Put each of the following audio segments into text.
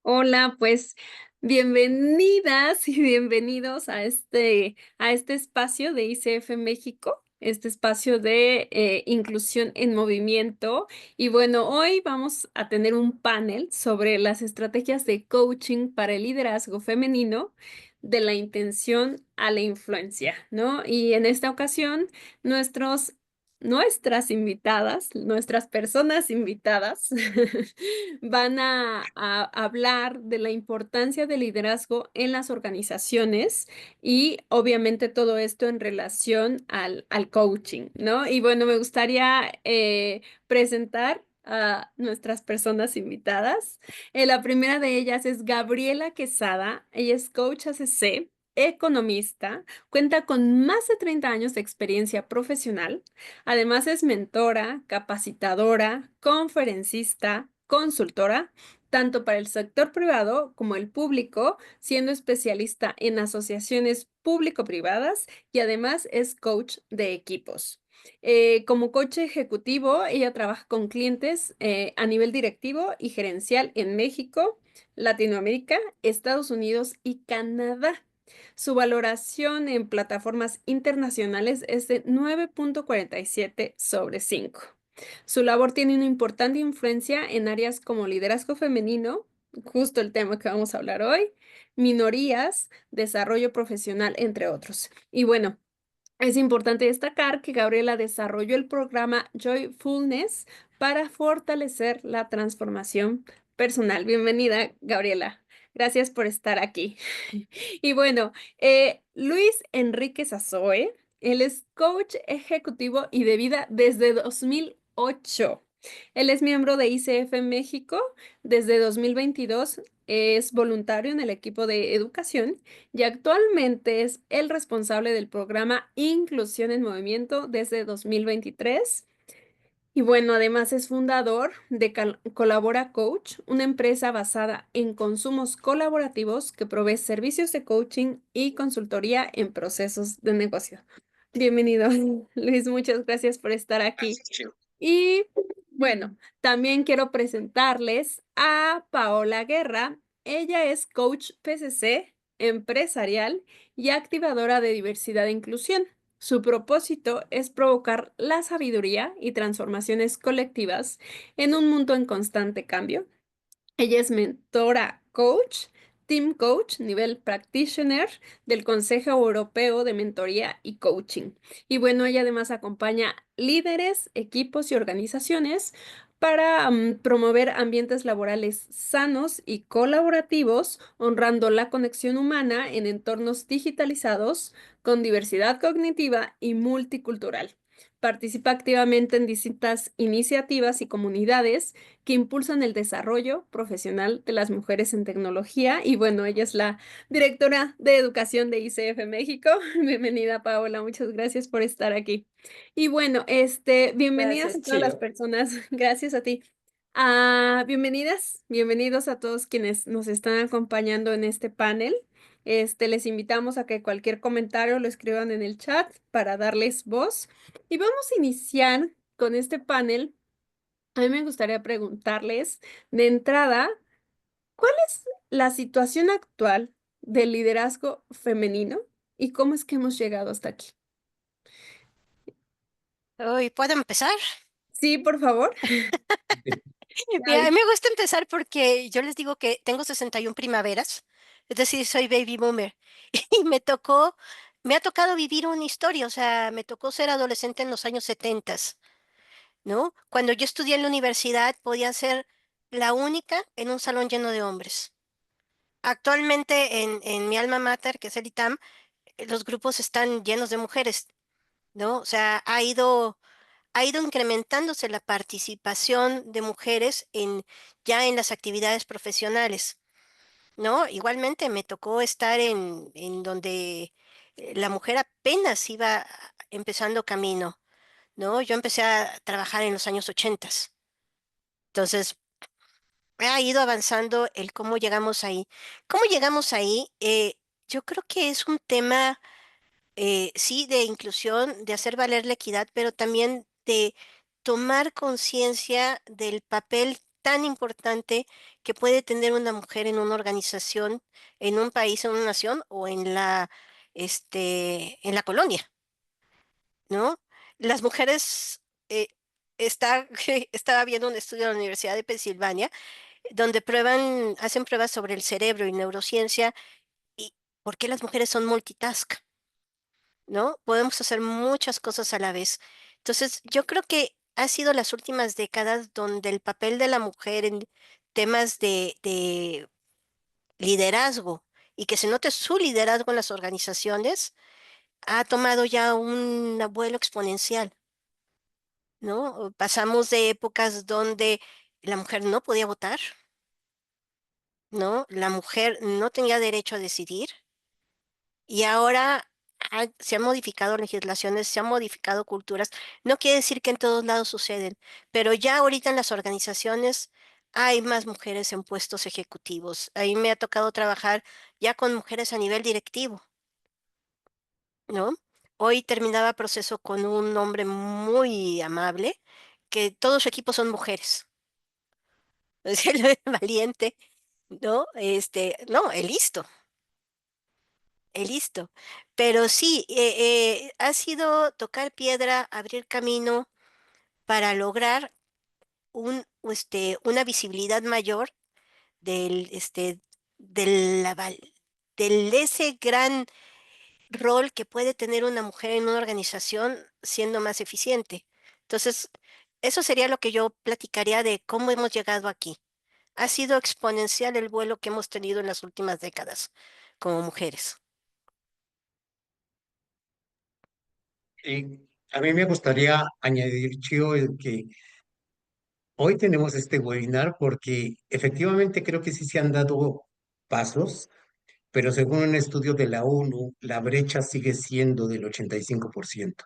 Hola, pues bienvenidas y bienvenidos a este espacio de ICF México, este espacio de inclusión en movimiento. Y bueno, hoy vamos a tener un panel sobre las estrategias de coaching para el liderazgo femenino, de la intención a la influencia, ¿no? Y en esta ocasión, nuestros nuestras invitadas, nuestras personas invitadas, van a hablar de la importancia del liderazgo en las organizaciones y obviamente todo esto en relación al coaching, ¿no? Y bueno, me gustaría presentar a nuestras personas invitadas. La primera de ellas es Gabriela Quesada. Ella es coach ACC, economista, cuenta con más de 30 años de experiencia profesional. Además es mentora, capacitadora, conferencista, consultora, tanto para el sector privado como el público, siendo especialista en asociaciones público-privadas y además es coach de equipos. Como coach ejecutivo, ella trabaja con clientes a nivel directivo y gerencial en México, Latinoamérica, Estados Unidos y Canadá. Su valoración en plataformas internacionales es de 9.47 sobre 5. Su labor tiene una importante influencia en áreas como liderazgo femenino, justo el tema que vamos a hablar hoy, minorías, desarrollo profesional, entre otros. Y bueno, es importante destacar que Gabriela desarrolló el programa Joyfulness para fortalecer la transformación personal. Bienvenida, Gabriela. Gracias por estar aquí. Y bueno, Luis Enrique Sazoe, él es coach ejecutivo y de vida desde 2008. Él es miembro de ICF México desde 2022, es voluntario en el equipo de educación y actualmente es el responsable del programa Inclusión en Movimiento desde 2023. Y bueno, además es fundador de Colabora Coach, una empresa basada en consumos colaborativos que provee servicios de coaching y consultoría en procesos de negocio. Bienvenido, Luis, muchas gracias por estar aquí. Y bueno, también quiero presentarles a Paola Guerra. Ella es coach PCC, empresarial y activadora de diversidad e inclusión. Su propósito es provocar la sabiduría y transformaciones colectivas en un mundo en constante cambio. Ella es mentora coach, team coach, nivel practitioner del Consejo Europeo de Mentoría y Coaching. Y bueno, ella además acompaña líderes, equipos y organizaciones para promover ambientes laborales sanos y colaborativos, honrando la conexión humana en entornos digitalizados con diversidad cognitiva y multicultural. Participa activamente en distintas iniciativas y comunidades que impulsan el desarrollo profesional de las mujeres en tecnología. Y bueno, ella es la directora de educación de ICF México. Bienvenida, Paola, muchas gracias por estar aquí. Y bueno, bienvenidas Gracias, a todas las Chio. personas, gracias a ti. Bienvenidas, bienvenidos a todos quienes nos están acompañando en este panel. Les invitamos a que cualquier comentario lo escriban en el chat para darles voz. Y vamos a iniciar con este panel. A mí me gustaría preguntarles de entrada, ¿cuál es la situación actual del liderazgo femenino y cómo es que hemos llegado hasta aquí? Hoy puedo empezar. Sí, por favor. Mira, a Gaby. mí me gusta empezar porque yo les digo que tengo 61 primaveras, es decir, soy baby boomer. Y me ha tocado vivir una historia, o sea, me tocó ser adolescente en los años 70, ¿no? Cuando yo estudié en la universidad podía ser la única en un salón lleno de hombres. Actualmente en mi alma mater, que es el ITAM, los grupos están llenos de mujeres, ¿no? O sea, ha ido incrementándose la participación de mujeres ya en las actividades profesionales, ¿no? Igualmente me tocó estar en donde la mujer apenas iba empezando camino, ¿no? Yo empecé a trabajar en los años 80. Entonces, ha ido avanzando el cómo llegamos ahí. ¿Cómo llegamos ahí? Yo creo que es un tema, sí, de inclusión, de hacer valer la equidad, pero también de tomar conciencia del papel tan importante que puede tener una mujer en una organización, en un país, en una nación o en la colonia, ¿no? Las mujeres, estaba viendo un estudio de la Universidad de Pensilvania donde hacen pruebas sobre el cerebro y neurociencia y por qué las mujeres son multitask, ¿no? Podemos hacer muchas cosas a la vez. Entonces, yo creo que ha sido las últimas décadas donde el papel de la mujer en temas de liderazgo y que se note su liderazgo en las organizaciones ha tomado ya un vuelo exponencial, ¿no? Pasamos de épocas donde la mujer no podía votar, ¿no? La mujer no tenía derecho a decidir. Y ahora se han modificado legislaciones, se han modificado culturas. No quiere decir que en todos lados suceden, pero ya ahorita en las organizaciones hay más mujeres en puestos ejecutivos. A mí me ha tocado trabajar ya con mujeres a nivel directivo, ¿no? Hoy terminaba proceso con un hombre muy amable, que todo su equipo son mujeres. O sea, el valiente, ¿no? No, el listo. Listo. Pero sí, ha sido tocar piedra, abrir camino para lograr una visibilidad mayor del, del, la val- del ese gran rol que puede tener una mujer en una organización siendo más eficiente. Entonces, eso sería lo que yo platicaría de cómo hemos llegado aquí. Ha sido exponencial el vuelo que hemos tenido en las últimas décadas como mujeres. Y a mí me gustaría añadir, Chio, el que hoy tenemos este webinar porque efectivamente creo que sí se han dado pasos, pero según un estudio de la ONU, la brecha sigue siendo del 85%.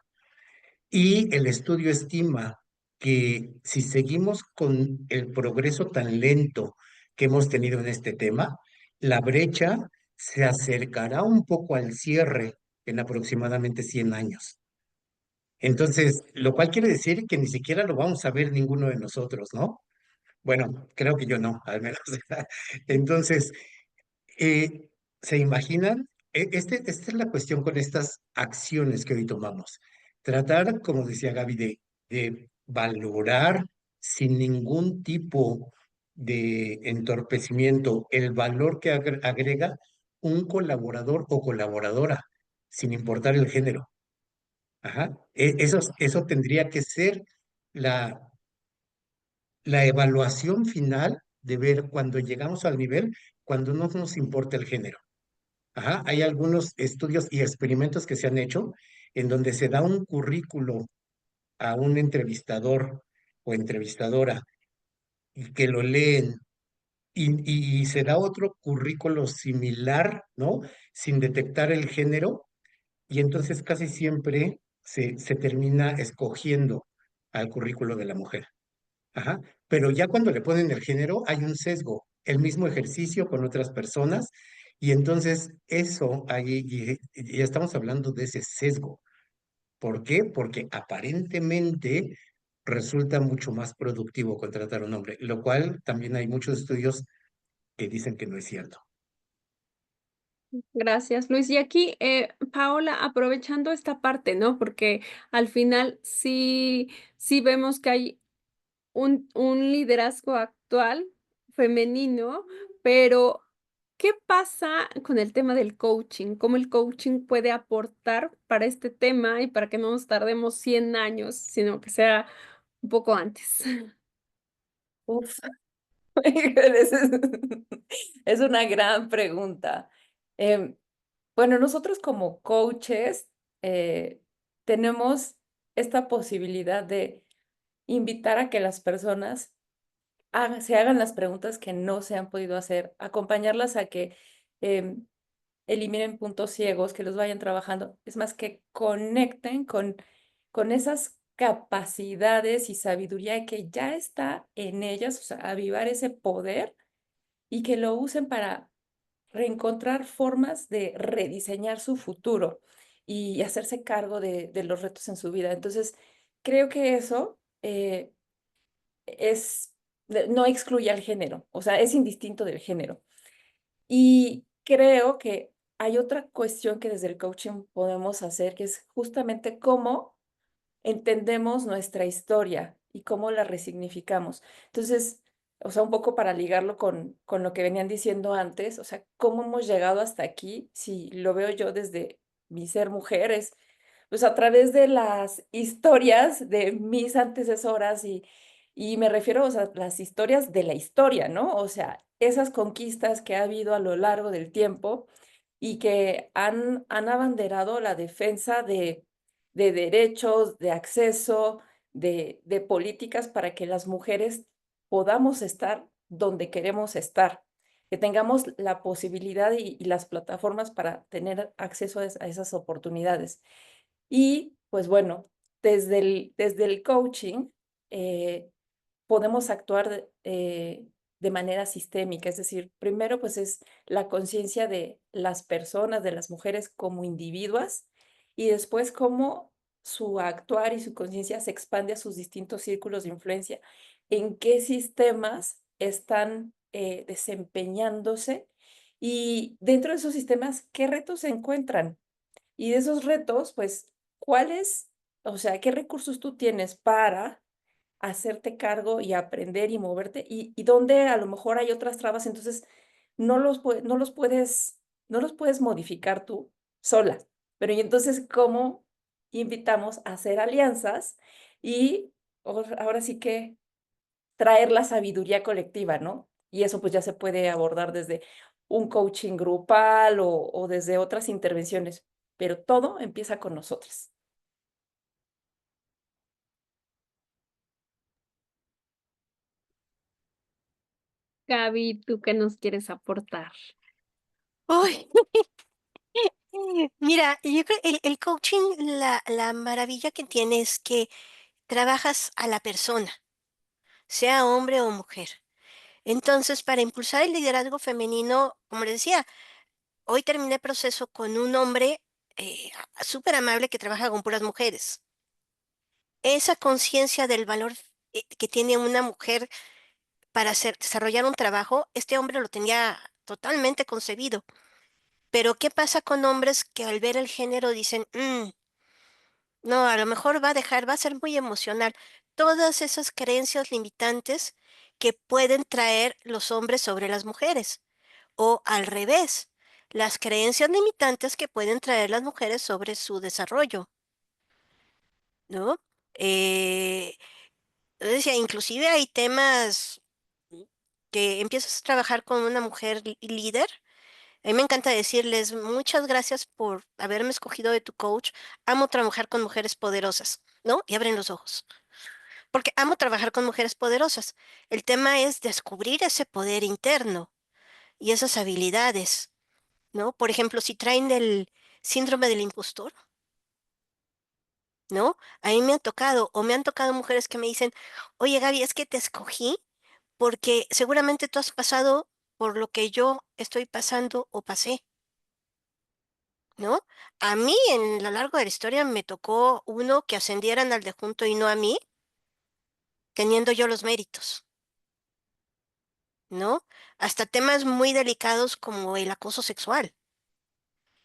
Y el estudio estima que si seguimos con el progreso tan lento que hemos tenido en este tema, la brecha se acercará un poco al cierre en aproximadamente 100 años. Entonces, lo cual quiere decir que ni siquiera lo vamos a ver ninguno de nosotros, ¿no? Bueno, creo que yo no, al menos. Entonces, eh, ¿se imaginan? Esta es la cuestión con estas acciones que hoy tomamos. Tratar, como decía Gaby, de valorar sin ningún tipo de entorpecimiento el valor que agrega un colaborador o colaboradora, sin importar el género. Ajá. Eso tendría que ser la, la evaluación final de ver cuando llegamos al nivel, cuando no nos importa el género. Ajá. Hay algunos estudios y experimentos que se han hecho en donde se da un currículo a un entrevistador o entrevistadora y que lo leen y se da otro currículo similar, ¿no? Sin detectar el género y entonces casi siempre se termina escogiendo al currículo de la mujer. Ajá. Pero ya cuando le ponen el género hay un sesgo, el mismo ejercicio con otras personas y entonces eso ahí y ya estamos hablando de ese sesgo. ¿Por qué? Porque aparentemente resulta mucho más productivo contratar a un hombre, lo cual también hay muchos estudios que dicen que no es cierto. Gracias, Luis. Y aquí, Paola, aprovechando esta parte, ¿no? Porque al final sí vemos que hay un liderazgo actual femenino, pero ¿qué pasa con el tema del coaching? ¿Cómo el coaching puede aportar para este tema y para que no nos tardemos 100 años, sino que sea un poco antes? Uf, es, es una gran pregunta. Em, bueno, nosotros como coaches tenemos esta posibilidad de invitar a que las personas se hagan las preguntas que no se han podido hacer, acompañarlas a que em, eliminen puntos ciegos, que los vayan trabajando. Es más, que conecten con esas capacidades y sabiduría que ya está en ellas, o sea, avivar ese poder y que lo usen para reencontrar formas de rediseñar su futuro y hacerse cargo de los retos en su vida. Entonces, creo que eso es no excluye al género, o sea, es indistinto del género. Y creo que hay otra cuestión que desde el coaching podemos hacer, que es justamente cómo entendemos nuestra historia y cómo la resignificamos. Entonces, o sea, un poco para ligarlo con lo que venían diciendo antes, o sea, cómo hemos llegado hasta aquí, si lo veo yo desde mi ser mujeres, pues a través de las historias de mis antecesoras y me refiero, o sea, las historias de la historia, ¿no? O sea, esas conquistas que ha habido a lo largo del tiempo y que han abanderado la defensa de derechos, de acceso, de políticas para que las mujeres podamos estar donde queremos estar, que tengamos la posibilidad y las plataformas para tener acceso a esas oportunidades. Y pues bueno, desde el coaching eh, podemos actuar de manera sistémica, es decir, primero pues es la conciencia de las personas, de las mujeres como individuas y después cómo su actuar y su conciencia se expande a sus distintos círculos de influencia, en qué sistemas están desempeñándose y dentro de esos sistemas, qué retos se encuentran. Y de esos retos, pues, ¿cuáles, o sea, qué recursos tú tienes para hacerte cargo y aprender y moverte? Y dónde a lo mejor hay otras trabas, entonces no los puedes modificar tú sola. Pero y entonces, ¿cómo invitamos a hacer alianzas y ahora sí que traer la sabiduría colectiva, ¿no? Y eso pues ya se puede abordar desde un coaching grupal o desde otras intervenciones, pero todo empieza con nosotras. Gaby, ¿tú qué nos quieres aportar? Uy, mira, yo creo el coaching, la maravilla que tiene es que trabajas a la persona, sea hombre o mujer. Entonces, para impulsar el liderazgo femenino, como les decía, hoy terminé proceso con un hombre súper amable que trabaja con puras mujeres. Esa conciencia del valor que tiene una mujer para desarrollar un trabajo, este hombre lo tenía totalmente concebido. Pero ¿qué pasa con hombres que al ver el género dicen, "Mm, no, a lo mejor va a ser muy emocional"? Todas esas creencias limitantes que pueden traer los hombres sobre las mujeres. O al revés, las creencias limitantes que pueden traer las mujeres sobre su desarrollo, ¿no? Eh, yo decía, inclusive hay temas que empiezas a trabajar con una mujer líder. A mí me encanta decirles muchas gracias por haberme escogido de tu coach. Amo trabajar con mujeres poderosas, ¿no? Y abren los ojos. Porque amo trabajar con mujeres poderosas. El tema es descubrir ese poder interno y esas habilidades, ¿no? Por ejemplo, si traen el síndrome del impostor, ¿no? A mí me han tocado, o me han tocado mujeres que me dicen, oye Gaby, es que te escogí porque seguramente tú has pasado por lo que yo estoy pasando o pasé, ¿no? A mí en lo largo de la historia me tocó uno que ascendieran al de junto y no a mí, teniendo yo los méritos, ¿no? Hasta temas muy delicados como el acoso sexual,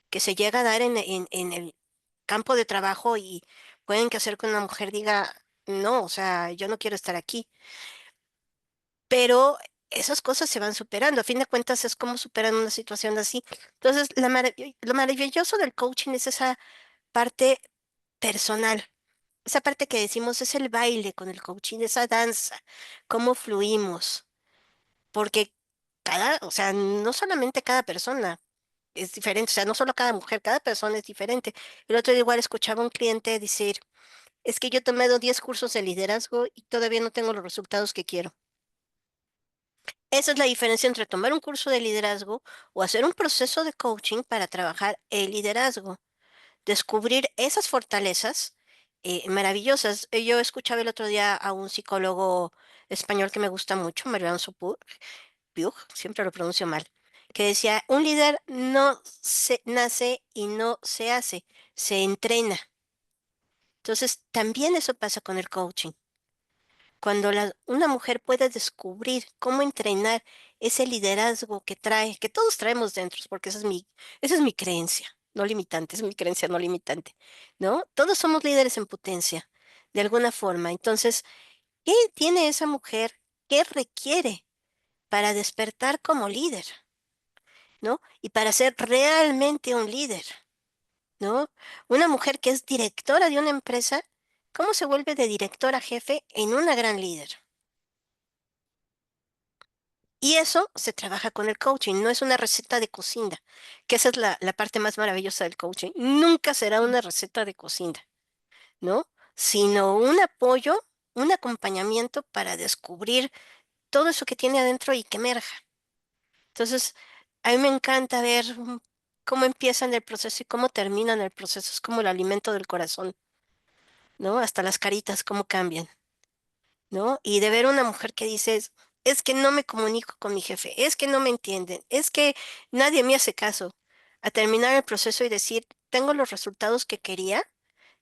que se llega a dar en el campo de trabajo y pueden que hacer que una mujer diga, no, o sea, yo no quiero estar aquí. Pero esas cosas se van superando. A fin de cuentas es como superan una situación así. Entonces, lo maravilloso del coaching es esa parte personal. Esa parte que decimos es el baile con el coaching, esa danza, cómo fluimos. Porque o sea, no solamente cada persona es diferente, o sea, no solo cada mujer, cada persona es diferente. El otro día igual escuchaba a un cliente decir, es que yo he tomado 10 cursos de liderazgo y todavía no tengo los resultados que quiero. Esa es la diferencia entre tomar un curso de liderazgo o hacer un proceso de coaching para trabajar el liderazgo. Descubrir esas fortalezas maravillosas. Yo escuchaba el otro día a un psicólogo español que me gusta mucho, Mariano Puig, siempre lo pronuncio mal, que decía, un líder no se nace y no se hace, se entrena. Entonces, también eso pasa con el coaching. Cuando una mujer puede descubrir cómo entrenar ese liderazgo que trae, que todos traemos dentro, porque esa es mi creencia, no limitante, es mi creencia no limitante, ¿no? Todos somos líderes en potencia, de alguna forma. Entonces, ¿qué tiene esa mujer? ¿Qué requiere para despertar como líder? ¿No? Y para ser realmente un líder, ¿no? Una mujer que es directora de una empresa, ¿cómo se vuelve de directora jefe en una gran líder? Y eso se trabaja con el coaching, no es una receta de cocina, que esa es la parte más maravillosa del coaching. Nunca será una receta de cocina, ¿no? Sino un apoyo, un acompañamiento para descubrir todo eso que tiene adentro y que emerja. Entonces, a mí me encanta ver cómo empiezan el proceso y cómo terminan el proceso. Es como el alimento del corazón, ¿no? Hasta las caritas, cómo cambian, ¿no? Y de ver una mujer que dices, es que no me comunico con mi jefe, es que no me entienden, es que nadie me hace caso. A terminar el proceso y decir, tengo los resultados que quería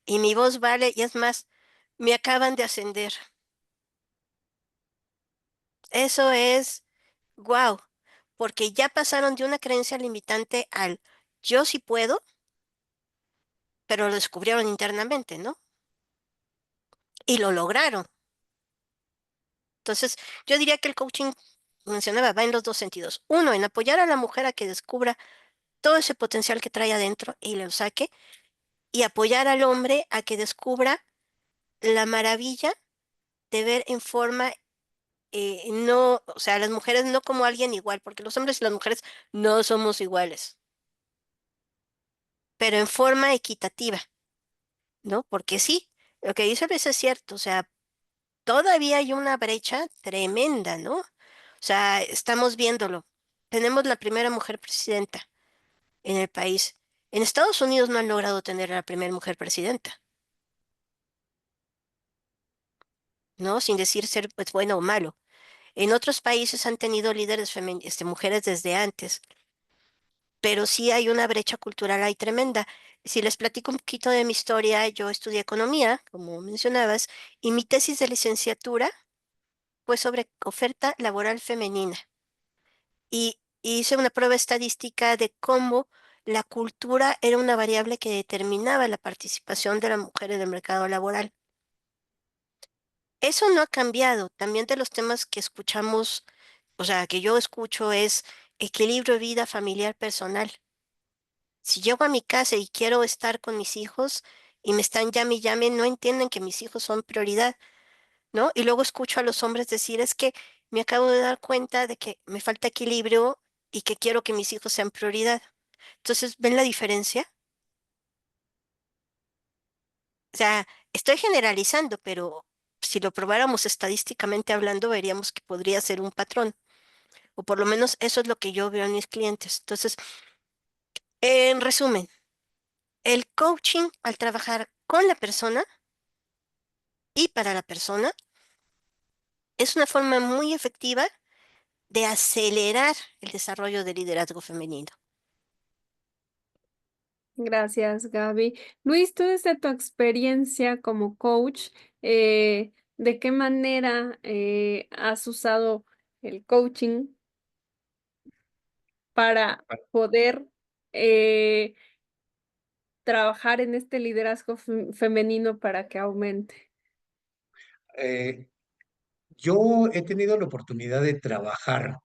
y mi voz vale, y es más, me acaban de ascender. Eso es, wow, porque ya pasaron de una creencia limitante al yo sí puedo, pero lo descubrieron internamente, ¿no? Y lo lograron. Entonces, yo diría que el coaching, mencionaba, va en los dos sentidos. Uno, en apoyar a la mujer a que descubra todo ese potencial que trae adentro y lo saque, y apoyar al hombre a que descubra la maravilla de ver en forma, no, o sea, las mujeres no como alguien igual, porque los hombres y las mujeres no somos iguales, pero en forma equitativa, ¿no? Porque sí, lo que dice Luis es cierto, o sea, todavía hay una brecha tremenda, ¿no? O sea, estamos viéndolo. Tenemos la primera mujer presidenta en el país. En Estados Unidos no han logrado tener a la primera mujer presidenta, ¿no? Sin decir ser pues, bueno o malo. En otros países han tenido líderes mujeres desde antes, pero sí hay una brecha cultural ahí tremenda. Si les platico un poquito de mi historia, yo estudié economía, como mencionabas, y mi tesis de licenciatura fue sobre oferta laboral femenina. Y hice una prueba estadística de cómo la cultura era una variable que determinaba la participación de la mujer en el mercado laboral. Eso no ha cambiado. También de los temas que escuchamos, o sea, que yo escucho es equilibrio de vida familiar personal. Si llego a mi casa y quiero estar con mis hijos y me están llame y llame, no entienden que mis hijos son prioridad, ¿no? Y luego escucho a los hombres decir, es que me acabo de dar cuenta de que me falta equilibrio y que quiero que mis hijos sean prioridad. Entonces, ¿ven la diferencia? O sea, estoy generalizando, pero si lo probáramos estadísticamente hablando, veríamos que podría ser un patrón, o por lo menos eso es lo que yo veo en mis clientes. Entonces, en resumen, el coaching al trabajar con la persona y para la persona es una forma muy efectiva de acelerar el desarrollo del liderazgo femenino. Gracias, Gaby. Luis, tú desde tu experiencia como coach, ¿de qué manera has usado el coaching para poder eh, trabajar en este liderazgo femenino para que aumente? Eh, yo he tenido la oportunidad de trabajar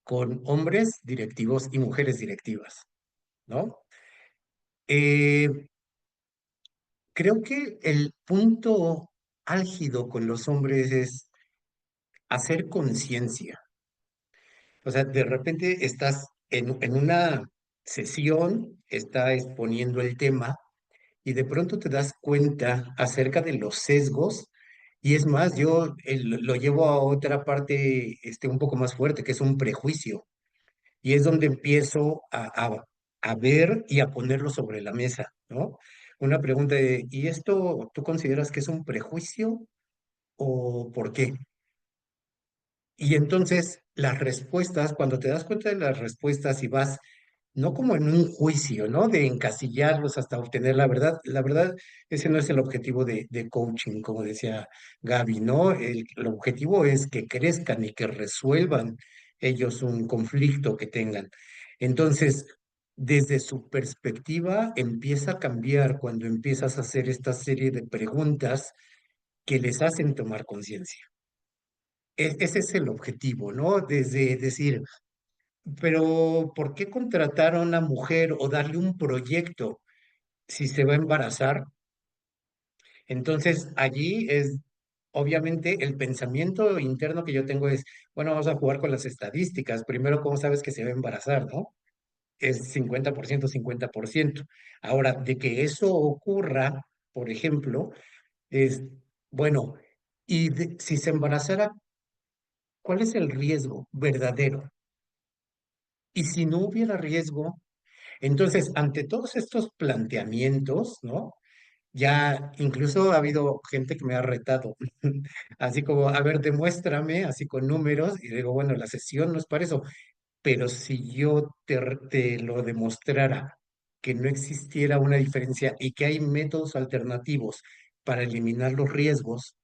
con hombres directivos y mujeres directivas, ¿no? Eh, creo que el punto álgido con los hombres es hacer conciencia. O sea, de repente estás en una sesión, está exponiendo el tema y de pronto te das cuenta acerca de los sesgos. Y es más, yo lo llevo a otra parte un poco más fuerte, que es un prejuicio. Y es donde empiezo a ver y a ponerlo sobre la mesa, ¿no? Una pregunta de, ¿y esto tú consideras que es un prejuicio o por qué? Y entonces las respuestas, cuando te das cuenta de las respuestas y vas no como en un juicio, ¿no? De encasillarlos hasta obtener la verdad. La verdad, ese no es el objetivo de coaching, como decía Gaby, ¿no? El objetivo es que crezcan y que resuelvan ellos un conflicto que tengan. Entonces, desde su perspectiva, empieza a cambiar cuando empiezas a hacer esta serie de preguntas que les hacen tomar conciencia. Ese es el objetivo, ¿no? Desde decir, pero ¿por qué contratar a una mujer o darle un proyecto si se va a embarazar? Entonces, allí es, obviamente, el pensamiento interno que yo tengo es, bueno, vamos a jugar con las estadísticas. Primero, ¿cómo sabes que se va a embarazar, no? Es 50%, 50%. Ahora, de que eso ocurra, por ejemplo, es, bueno, si se embarazara, ¿cuál es el riesgo verdadero? Y si no hubiera riesgo, entonces, ante todos estos planteamientos, ¿no? Ya incluso ha habido gente que me ha retado, así como, a ver, demuéstrame, así con números, y digo, bueno, la sesión no es para eso, pero si yo te lo demostrara que no existiera una diferencia y que hay métodos alternativos para eliminar los riesgos,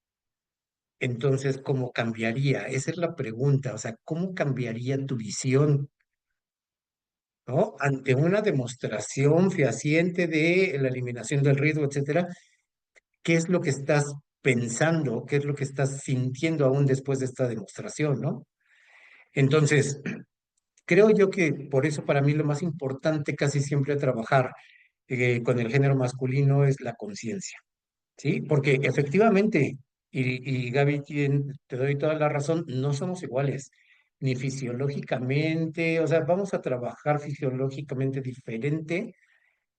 entonces, ¿cómo cambiaría? Esa es la pregunta, o sea, ¿cómo cambiaría tu visión? ¿No? Ante una demostración fehaciente de la eliminación del riesgo, etcétera, ¿qué es lo que estás pensando? ¿Qué es lo que estás sintiendo aún después de esta demostración, ¿no? Entonces, creo yo que por eso para mí lo más importante casi siempre a trabajar con el género masculino es la conciencia, ¿sí? Porque efectivamente, y Gaby, te doy toda la razón, no somos iguales, ni fisiológicamente, o sea, vamos a trabajar fisiológicamente diferente,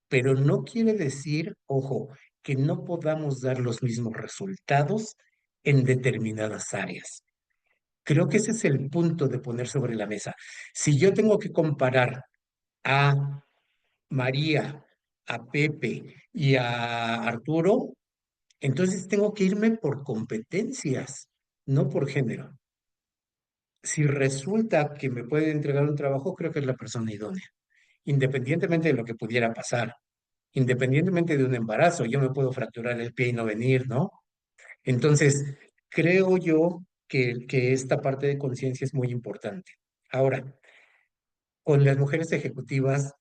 pero no quiere decir, ojo, que no podamos dar los mismos resultados en determinadas áreas. Creo que ese es el punto de poner sobre la mesa. Si yo tengo que comparar a María, a Pepe y a Arturo, entonces tengo que irme por competencias, no por género. Si resulta que me puede entregar un trabajo, creo que es la persona idónea, independientemente de lo que pudiera pasar, independientemente de un embarazo, yo me puedo fracturar el pie y no venir, ¿no? Entonces, creo yo que esta parte de conciencia es muy importante. Ahora, con las mujeres ejecutivas,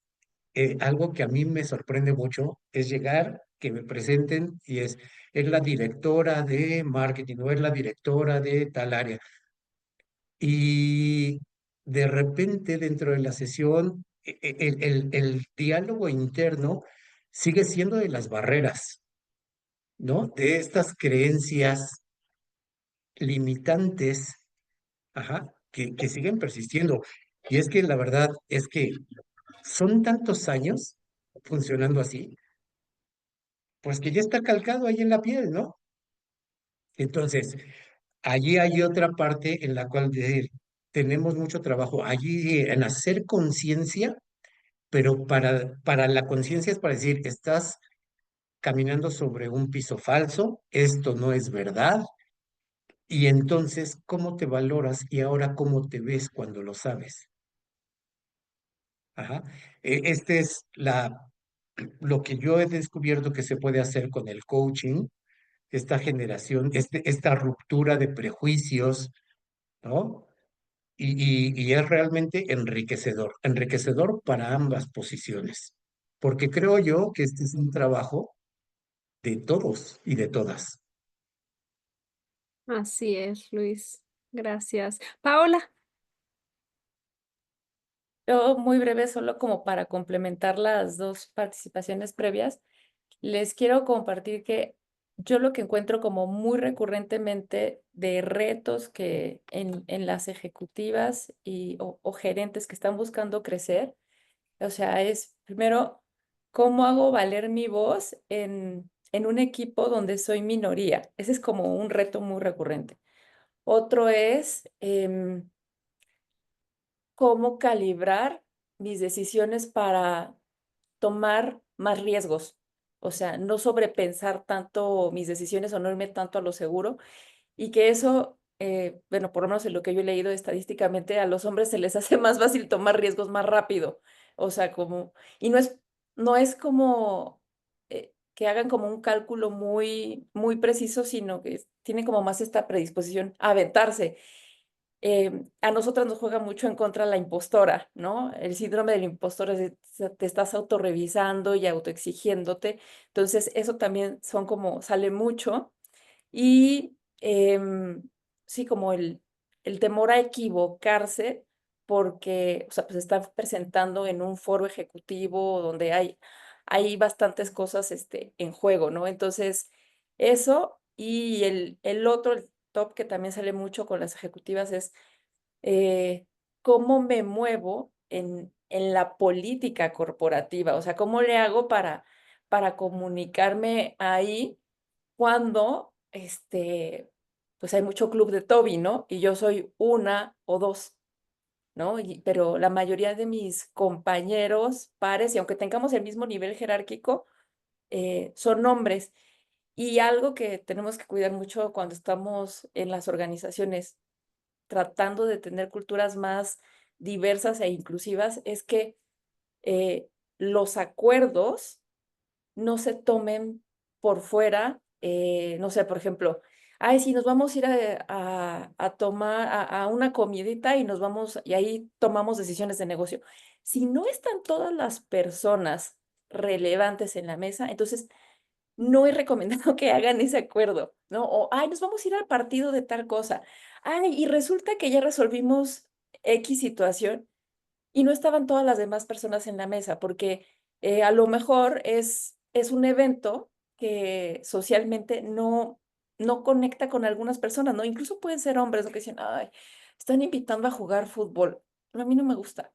algo que a mí me sorprende mucho es llegar, que me presenten y es la directora de marketing o es la directora de tal área. Y de repente dentro de la sesión, el diálogo interno sigue siendo de las barreras, ¿no? De estas creencias limitantes, ajá, que siguen persistiendo. Y es que la verdad es que son tantos años funcionando así, pues que ya está calcado ahí en la piel, ¿no? Entonces, allí hay otra parte en la cual decir, tenemos mucho trabajo allí en hacer conciencia, pero para la conciencia es para decir, estás caminando sobre un piso falso, esto no es verdad, y entonces, ¿cómo te valoras y ahora cómo te ves cuando lo sabes? Ajá. Este es lo que yo he descubierto que se puede hacer con el coaching, esta generación, esta ruptura de prejuicios, ¿no? Y es realmente enriquecedor, enriquecedor para ambas posiciones, porque creo yo que este es un trabajo de todos y de todas. Así es, Luis. Gracias. Paola. Yo muy breve, solo como para complementar las dos participaciones previas, les quiero compartir que yo lo que encuentro como muy recurrentemente de retos que en las ejecutivas o gerentes que están buscando crecer, o sea, es primero, ¿cómo hago valer mi voz en un equipo donde soy minoría? Ese es como un reto muy recurrente. Otro es cómo calibrar mis decisiones para tomar más riesgos. O sea, no sobrepensar tanto mis decisiones o no irme tanto a lo seguro y que eso, bueno, por lo menos en lo que yo he leído estadísticamente, a los hombres se les hace más fácil tomar riesgos más rápido. O sea, y no es como que hagan como un cálculo muy, muy preciso, sino que tienen como más esta predisposición a aventarse. A nosotras nos juega mucho en contra la impostora, ¿no? El síndrome del impostor es te estás autorrevisando y autoexigiéndote. Entonces, eso también sale mucho. Y sí, como el temor a equivocarse, porque, o sea, pues está presentando en un foro ejecutivo donde hay bastantes cosas en juego, ¿no? Entonces, eso y el otro, el top que también sale mucho con las ejecutivas es cómo me muevo en la política corporativa, o sea, cómo le hago para comunicarme ahí cuando, pues hay mucho club de Toby, ¿no? Y yo soy una o dos, ¿no? Pero la mayoría de mis compañeros, pares, y aunque tengamos el mismo nivel jerárquico, son hombres. Y algo que tenemos que cuidar mucho cuando estamos en las organizaciones tratando de tener culturas más diversas e inclusivas es que eh, los acuerdos no se tomen por fuera, no sé, por ejemplo, ay, si nos vamos a ir a tomar a una comidita y nos vamos, y ahí tomamos decisiones de negocio. Si no están todas las personas relevantes en la mesa, entonces no es recomendado que hagan ese acuerdo, ¿no? O, ay, nos vamos a ir al partido de tal cosa. Ay, y resulta que ya resolvimos X situación y no estaban todas las demás personas en la mesa, porque a lo mejor es un evento que socialmente no conecta con algunas personas, ¿no? Incluso pueden ser hombres, ¿no? Que dicen, ay, están invitando a jugar fútbol. A mí no me gusta.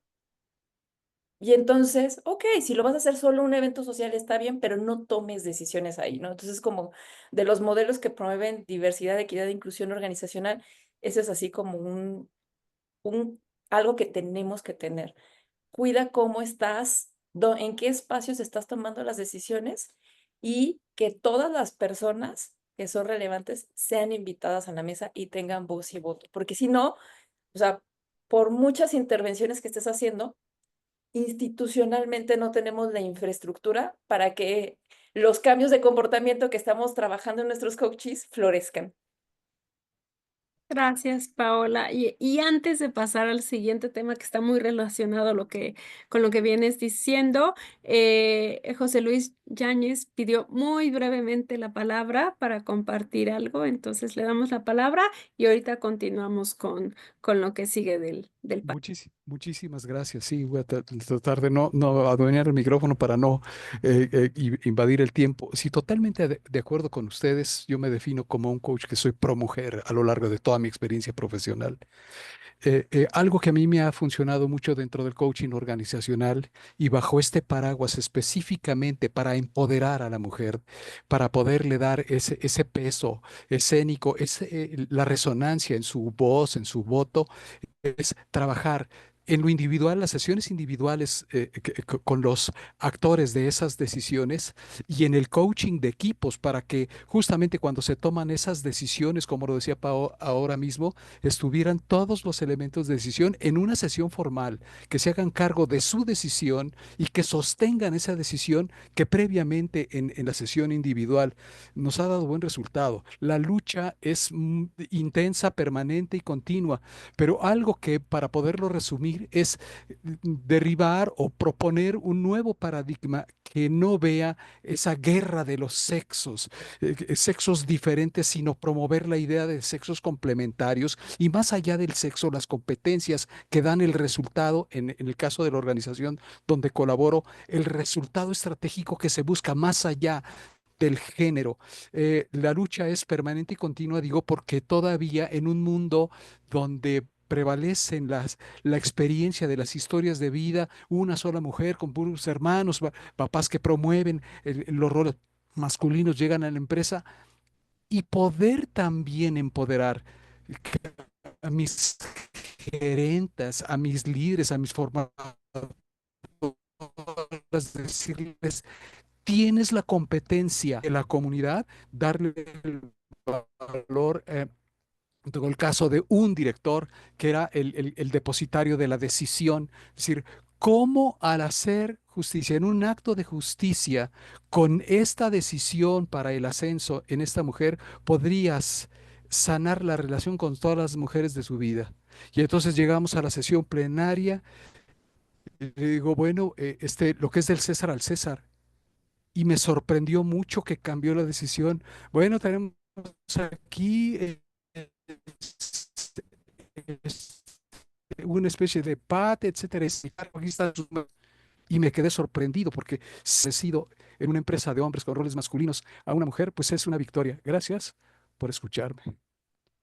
Y entonces, ok, si lo vas a hacer solo un evento social está bien, pero no tomes decisiones ahí, ¿no? Entonces, como de los modelos que promueven diversidad, equidad e inclusión organizacional, eso es así como un algo que tenemos que tener. Cuida cómo estás, en qué espacios estás tomando las decisiones y que todas las personas que son relevantes sean invitadas a la mesa y tengan voz y voto. Porque si no, o sea, por muchas intervenciones que estés haciendo, institucionalmente no tenemos la infraestructura para que los cambios de comportamiento que estamos trabajando en nuestros coaches florezcan. Gracias, Paola. Y antes de pasar al siguiente tema que está muy relacionado a con lo que vienes diciendo, José Luis Yáñez pidió muy brevemente la palabra para compartir algo, entonces le damos la palabra y ahorita continuamos con lo que sigue del panel. Muchísimas gracias. Sí, voy a tratar de no adueñar el micrófono para no invadir el tiempo. Sí, totalmente de acuerdo con ustedes. Yo me defino como un coach que soy pro mujer a lo largo de toda mi experiencia profesional. Algo que a mí me ha funcionado mucho dentro del coaching organizacional y bajo este paraguas específicamente para empoderar a la mujer, para poderle dar ese peso escénico, la resonancia en su voz, en su voto es trabajar en lo individual, las sesiones individuales con los actores de esas decisiones y en el coaching de equipos para que justamente cuando se toman esas decisiones, como lo decía Pao ahora mismo, estuvieran todos los elementos de decisión en una sesión formal, que se hagan cargo de su decisión y que sostengan esa decisión que previamente en la sesión individual nos ha dado buen resultado. La lucha es intensa, permanente y continua, pero algo que para poderlo resumir es derribar o proponer un nuevo paradigma que no vea esa guerra de los sexos diferentes, sino promover la idea de sexos complementarios y más allá del sexo, las competencias que dan el resultado, en el caso de la organización donde colaboro, el resultado estratégico que se busca más allá del género. La lucha es permanente y continua, digo, porque todavía en un mundo donde prevalecen la experiencia de las historias de vida, una sola mujer con puros hermanos, papás que promueven los roles masculinos llegan a la empresa y poder también empoderar a mis gerentes, a mis líderes, a mis formadoras, decirles, tienes la competencia de la comunidad, darle el valor. Tengo el caso de un director que era el depositario de la decisión, es decir, cómo al hacer justicia, en un acto de justicia, con esta decisión para el ascenso en esta mujer, podrías sanar la relación con todas las mujeres de su vida. Y entonces llegamos a la sesión plenaria y le digo, bueno, lo que es del César al César. Y me sorprendió mucho que cambió la decisión. Bueno, tenemos aquí es- una especie de pat, etcétera. Aquí están y me quedé sorprendido porque si he sido en una empresa de hombres con roles masculinos a una mujer, pues es una victoria. Gracias por escucharme.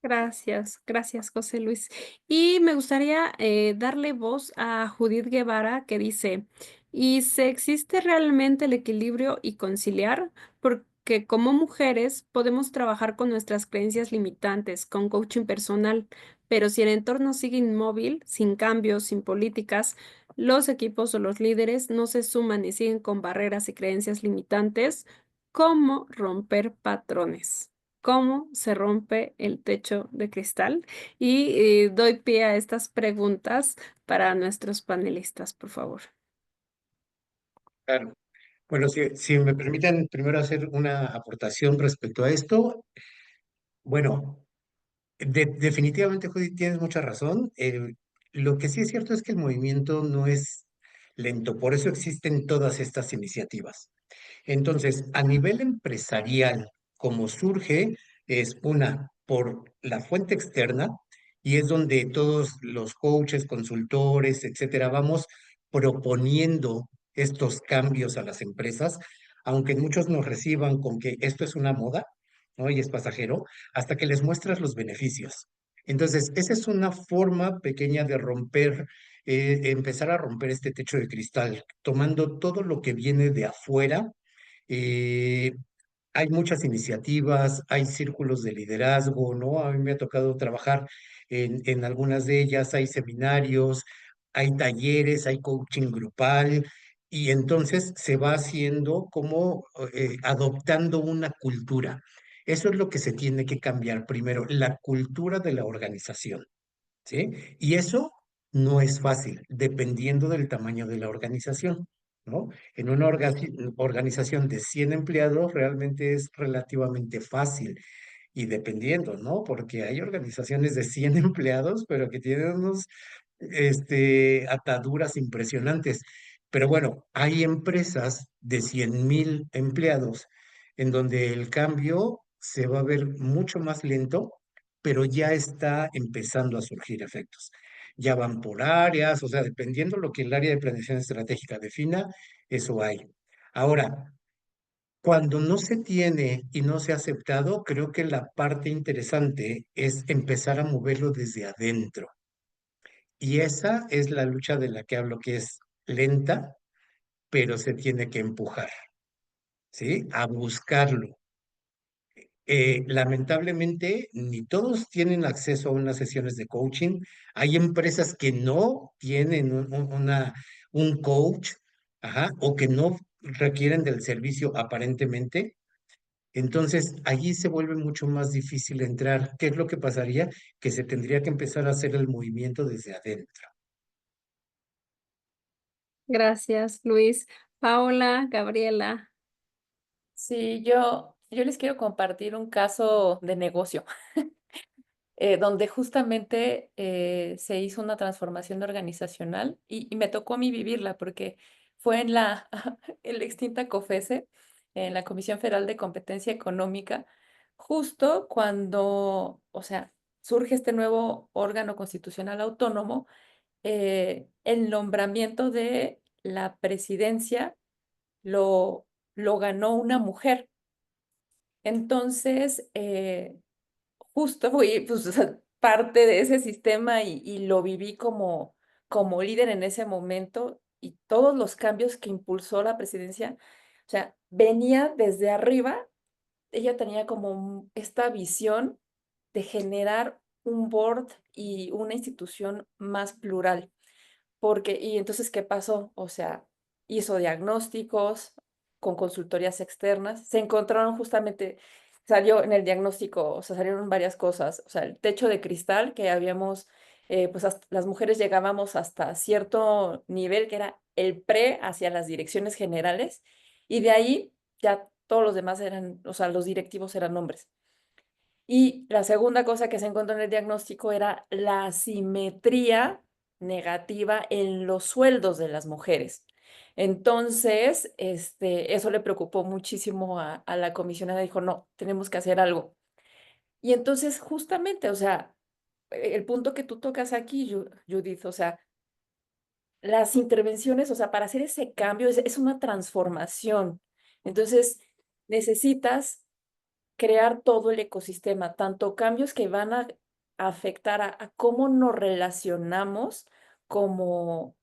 Gracias, gracias, José Luis. Y me gustaría darle voz a Judith Guevara que dice, ¿y se existe realmente el equilibrio y conciliar? Porque como mujeres podemos trabajar con nuestras creencias limitantes, con coaching personal, pero si el entorno sigue inmóvil, sin cambios, sin políticas, los equipos o los líderes no se suman y siguen con barreras y creencias limitantes, ¿cómo romper patrones? ¿Cómo se rompe el techo de cristal? Y doy pie a estas preguntas para nuestros panelistas, por favor. Claro. Bueno, si me permiten primero hacer una aportación respecto a esto. Bueno, definitivamente, Judith, tienes mucha razón. Lo que sí es cierto es que el movimiento no es lento, por eso existen todas estas iniciativas. Entonces, a nivel empresarial, como surge, es una por la fuente externa y es donde todos los coaches, consultores, etcétera, vamos proponiendo estos cambios a las empresas, aunque muchos nos reciban con que esto es una moda, ¿no? Y es pasajero, hasta que les muestras los beneficios. Entonces, esa es una forma pequeña de romper, empezar a romper este techo de cristal, tomando todo lo que viene de afuera. eh, Hay muchas iniciativas, hay círculos de liderazgo, ¿no? A mí me ha tocado trabajar en algunas de ellas, hay seminarios, hay talleres, hay coaching grupal, y entonces se va haciendo como adoptando una cultura. Eso es lo que se tiene que cambiar primero, la cultura de la organización. ¿Sí? Y eso no es fácil, dependiendo del tamaño de la organización, ¿no? En una organización de 100 empleados realmente es relativamente fácil y dependiendo, ¿no? Porque hay organizaciones de 100 empleados, pero que tienen unos, ataduras impresionantes. Pero bueno, hay empresas de 100,000 empleados en donde el cambio se va a ver mucho más lento, pero ya está empezando a surgir efectos. Ya van por áreas, o sea, dependiendo lo que el área de planeación estratégica defina, eso hay. Ahora, cuando no se tiene y no se ha aceptado, creo que la parte interesante es empezar a moverlo desde adentro. Y esa es la lucha de la que hablo, que es lenta, pero se tiene que empujar, ¿sí? A buscarlo. Lamentablemente, ni todos tienen acceso a unas sesiones de coaching. Hay empresas que no tienen un coach, ajá, o que no requieren del servicio aparentemente. Entonces, allí se vuelve mucho más difícil entrar. ¿Qué es lo que pasaría? Que se tendría que empezar a hacer el movimiento desde adentro. Gracias, Luis. Paola, Gabriela. Sí, yo les quiero compartir un caso de negocio, donde justamente se hizo una transformación organizacional y me tocó a mí vivirla porque fue en en la extinta COFESE, en la Comisión Federal de Competencia Económica, justo cuando, o sea, surge este nuevo órgano constitucional autónomo, el nombramiento de la presidencia lo, lo ganó una mujer. Entonces, justo fui pues, o sea, parte de ese sistema y lo viví como líder en ese momento y todos los cambios que impulsó la presidencia, o sea, venía desde arriba, ella tenía como esta visión de generar un board y una institución más plural. Porque, y entonces, ¿qué pasó? O sea, hizo diagnósticos con consultorías externas, se encontraron justamente, salió en el diagnóstico, o sea, salieron varias cosas, o sea, el techo de cristal que habíamos pues las mujeres llegábamos hasta cierto nivel que era el pre hacia las direcciones generales y de ahí ya todos los demás eran, o sea, los directivos eran hombres. Y la segunda cosa que se encontró en el diagnóstico era la asimetría negativa en los sueldos de las mujeres. Entonces, eso le preocupó muchísimo a la comisionada. Dijo, no, tenemos que hacer algo. Y entonces, justamente, o sea, el punto que tú tocas aquí, Judith, o sea, las intervenciones, o sea, para hacer ese cambio es una transformación. Entonces, necesitas crear todo el ecosistema, tanto cambios que van a afectar a cómo nos relacionamos como,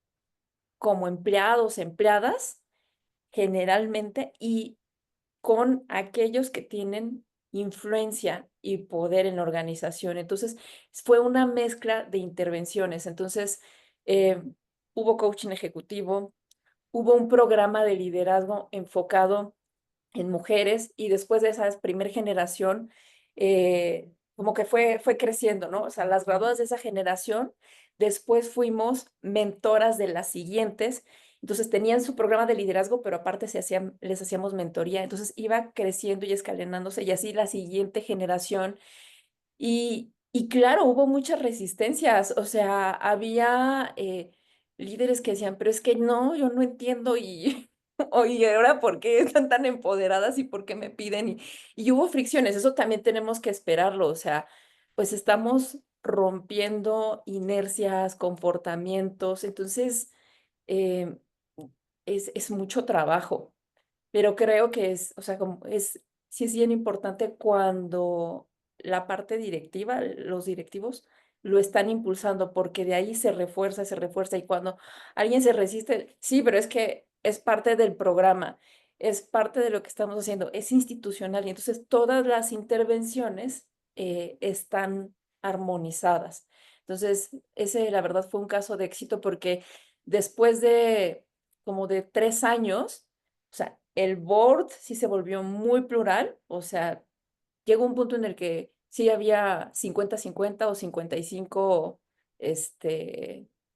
como empleados, empleadas, generalmente, y con aquellos que tienen influencia y poder en la organización. Entonces, fue una mezcla de intervenciones. Entonces, eh, hubo coaching ejecutivo, hubo un programa de liderazgo enfocado en mujeres y después de esa primera generación, como que fue creciendo, ¿no? O sea, las graduadas de esa generación, después fuimos mentoras de las siguientes, entonces tenían su programa de liderazgo, pero aparte les hacíamos mentoría, entonces iba creciendo y escalonándose y así la siguiente generación y claro, hubo muchas resistencias, o sea, había líderes que decían, pero es que no, yo no entiendo y, oye, ahora por qué están tan empoderadas y por qué me piden y hubo fricciones, eso también tenemos que esperarlo, o sea, pues estamos rompiendo inercias, comportamientos, entonces eh, es mucho trabajo. Pero creo que es, o sea, como sí es bien importante cuando la parte directiva, los directivos, lo están impulsando, porque de ahí se refuerza, y cuando alguien se resiste, sí, pero es que es parte del programa, es parte de lo que estamos haciendo, es institucional, y entonces todas las intervenciones están armonizadas. Entonces, ese, la verdad, fue un caso de éxito porque después de como de 3 años, o sea, el board sí se volvió muy plural, o sea, llegó un punto en el que sí había 50-50 o 55,